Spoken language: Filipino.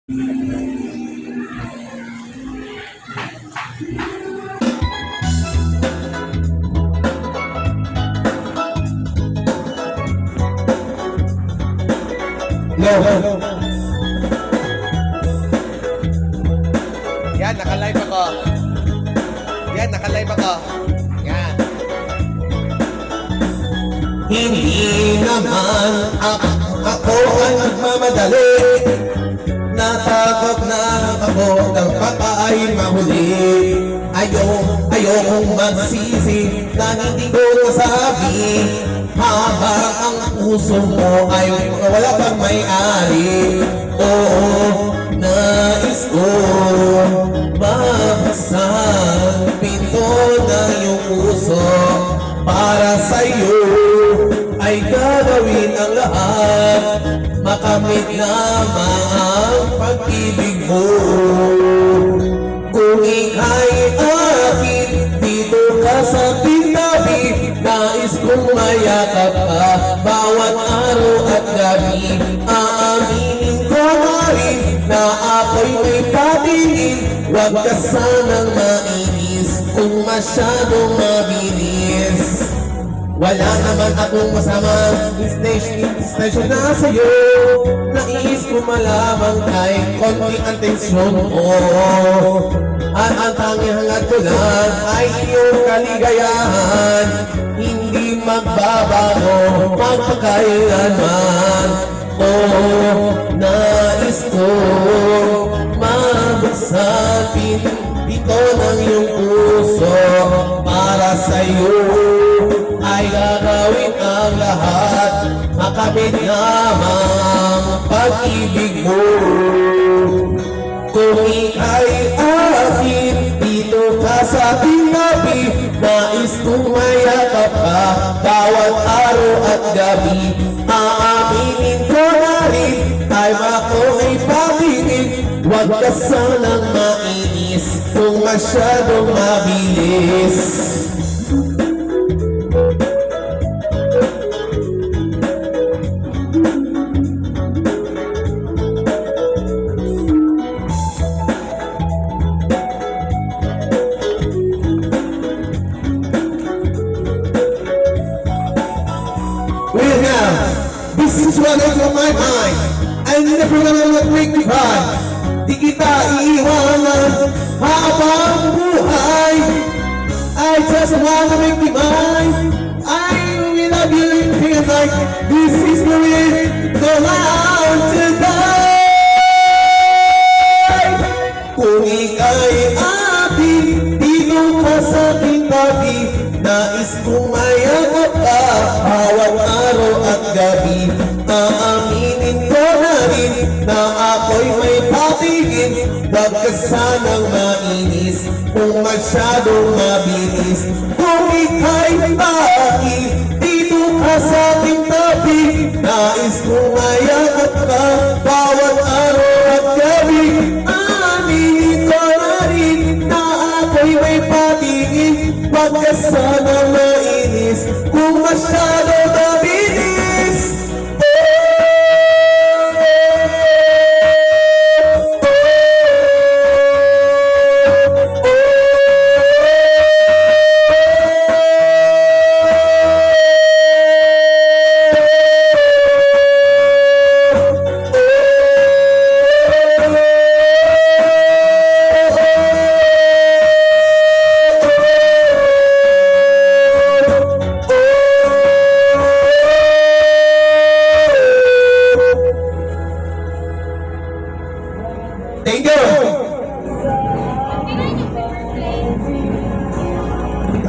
No. Yan, naka-live ako. Yan, naka-live ako. Yan. Hindi naman ako ang nagmamadali. Natakot na ako ng baka ay mahuli. Ayokong magsisi na hindi ko nasabi. Habang ang puso mo ay wala pang may-ari. Oo, nais ko mabasag pinto ng iyong puso. Para sa'yo ay gagawin ang lahat. Makamit lamang ang pag-ibig mo. Kung ika'y akin, dito ka sa tabi. Nais kong mayakap ka bawat araw at gabi. Aaminin ko na rin na ako'y may patingin. Huwag ka sanang mainis kung masyadong mabilis. Wala naman akong masama, station na sa'yo. Nais ko malamang kahit konting atensyon mo. At ang tanging hangad ko lang ay iyong kaligayahan. Hindi magbabago magpakailanman. Nais ko mabasagin dito ng iyong puso. Para sa'yo ay gagawin ang lahat. Makamit lamang pag-ibig mo. Kung ika'y akin, dito ka sa tabi. Nais kong mayakap ka bawat araw at gabi. Aaminin ko na rin ay ako ay patingin. Huwag ka sanang mainis kung masyadong mabilis. Well now, this is what is on my mind. I never gonna make me cry. Di kita iiwanan habang buhay. I just wanna make me mine. I will love you till night. This is the way go out tonight. Kung ika'y akin, dito ka sa aking tabi. Nais kong mayakap ka bawat araw at gabi. Aaminin ko na rin na ako'y may patingin. Huwag ka sanang mainis kung masyadong mabilis. Kung ika'y akin, dito ka sa aking tabi. Nais kong mayakap ka bawat araw at gabi. Aaminin ko na rin na ako'y may patingin. Huwag ka sanang mainis kung masyadong mabilis. Thank you.